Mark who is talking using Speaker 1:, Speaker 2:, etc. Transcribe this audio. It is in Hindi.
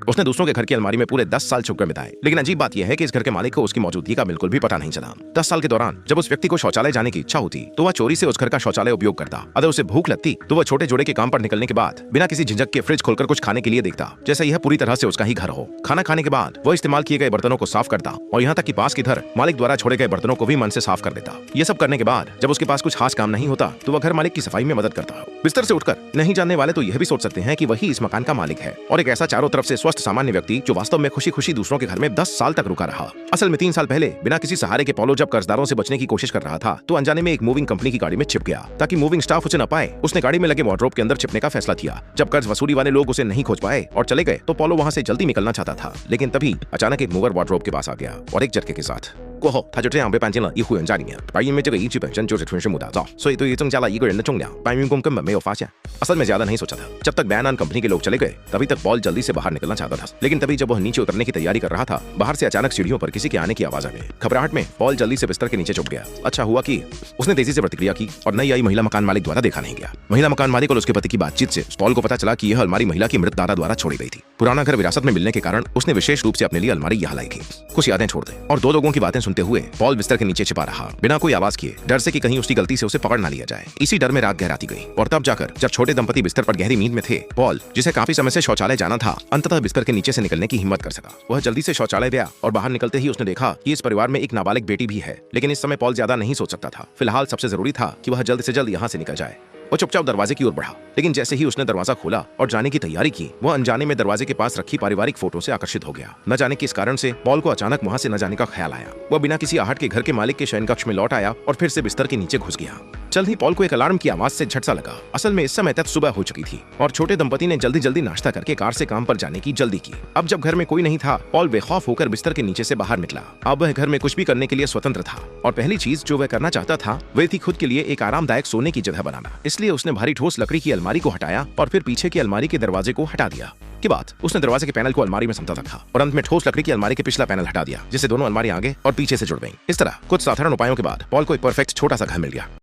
Speaker 1: उसने दूसरों के घर की अलमारी में पूरे 10 साल छुपकर बिताए, लेकिन अजीब बात यह है कि इस घर के मालिक को उसकी मौजूदगी का बिल्कुल भी पता नहीं चला। 10 साल के दौरान जब उस व्यक्ति को शौचालय जाने की इच्छा होती तो वह चोरी से उस घर का शौचालय उपयोग करता। अगर उसे भूख लगती तो वह छोटे जोड़े के काम पर निकलने के बाद बिना किसी झिझक के फ्रिज खोलकर कुछ खाने के लिए देखता, जैसे यह पूरी तरह से उसका ही घर हो। खाना खाने के बाद वह इस्तेमाल किए गए बर्तनों को साफ करता और यहाँ तक कि पास की घर मालिक द्वारा छोड़े गए बर्तनों को भी मन से साफ कर देता। ये सब करने के बाद जब उसके पास कुछ खास काम नहीं होता तो वह घर मालिक की सफाई में मदद करता। बिस्तर से उठकर नहीं जानने वाले तो यह भी सोच सकते हैं कि वही इस मकान का मालिक है और एक ऐसा चारों तरफ से स्वस्थ सामान्य व्यक्ति जो वास्तव में खुशी खुशी दूसरों के घर में 10 साल तक रुका रहा। असल में 3 साल पहले बिना किसी सहारे के पॉलो जब कर्जदारों से बचने की कोशिश कर रहा था तो अनजाने में एक मूविंग कंपनी की गाड़ी में छिप गया। ताकि मूविंग स्टाफ उसे न पाए, उसने गाड़ी में लगे वार्डरोब के अंदर छिपने का फैसला किया। जब कर्ज वसूली वाले लोग उसे नहीं खोज पाए और चले गए तो पॉलो वहां से जल्दी निकलना चाहता था, लेकिन तभी अचानक एक मूवर वार्डरोब के पास आ गया और एक झटके के साथ 过后，他就这样被搬进了一户人家里面，而因为这个遗址本身就是纯实木打造，所以对于增加了一个人的重量，搬运工根本没有发现。असल में ज्यादा नहीं सोचा था। जब तक बैन ऑन कंपनी के लोग चले गए तभी तक पॉल जल्दी से बाहर निकलना चाहता था, लेकिन तभी जब वह नीचे उतरने की तैयारी कर रहा था, बाहर से अचानक सीढ़ियों पर किसी के आने की आवाज आ गई। घबराहट में पॉल जल्दी से बिस्तर के नीचे छुप गया। अच्छा हुआ कि उसने तेजी से प्रतिक्रिया की और नई आई महिला मकान मालिक द्वारा देखा नहीं गया। महिला मकान मालिक और उसके पति की बातचीत से पॉल को पता चला कि यह अलमारी महिला की मृत दादा द्वारा छोड़ी गई थी। पुराना घर विरासत में मिलने के कारण उसने विशेष रूप से अपने लिए अलमारी यहाँ लाई थी। कुछ यादें छोड़ दे और 2 लोगों की बातें सुनते हुए पॉल बिस्तर के नीचे छिपा रहा, बिना कोई आवाज किए, डर से कि कहीं उसकी गलती से उसे पकड़ ना लिया जाए। इसी डर में रात गहराती गई और तब जाकर जब छोटे दंपति बिस्तर पर गहरी नींद में थे, पॉल, जिसे काफी समय से शौचालय जाना था, अंततः बिस्तर के नीचे से निकलने की हिम्मत कर सका। वह जल्दी से शौचालय गया और बाहर निकलते ही उसने देखा कि इस परिवार में एक नाबालिग बेटी भी है, लेकिन इस समय पॉल ज्यादा नहीं सोच सकता था। फिलहाल सबसे जरूरी था कि वह जल्द से जल्द यहाँ से निकल जाए। वो चुपचाप दरवाजे की ओर बढ़ा, लेकिन जैसे ही उसने दरवाजा खोला और जाने की तैयारी की, वह अनजाने में दरवाजे के पास रखी पारिवारिक फोटो से आकर्षित हो गया। न जाने किस कारण से पॉल को अचानक वहां से न जाने का ख्याल आया। वह बिना किसी आहट के घर के मालिक के शयन कक्ष में लौट आया और फिर से बिस्तर के नीचे घुस गया। जल्द ही पॉल को एक अलार्म की आवाज से झटसा लगा। असल में इस समय तक सुबह हो चुकी थी और छोटे दंपति ने जल्दी जल्दी नाश्ता करके कार से काम पर जाने की जल्दी की। अब जब घर में कोई नहीं था, पॉल बेखौफ होकर बिस्तर के नीचे से बाहर निकला। अब वह घर में कुछ भी करने के लिए स्वतंत्र था और पहली चीज जो वह करना चाहता था वह थी खुद के लिए एक आरामदायक सोने की जगह बनाना। इसलिए उसने भारी ठोस लकड़ी की अलमारी को हटाया और फिर पीछे की अलमारी के दरवाजे को हटा दिया। के बाद उसने दरवाजे के पैनल को अलमारी में समता रखा और अंत में ठोस लकड़ी की अलमारी के पिछला पैनल हटा दिया, जिससे दोनों अलमारी आगे और पीछे से जुड़ गईं। इस तरह कुछ साधारण उपायों के बाद पॉल को एक परफेक्ट छोटा सा घर मिल गया।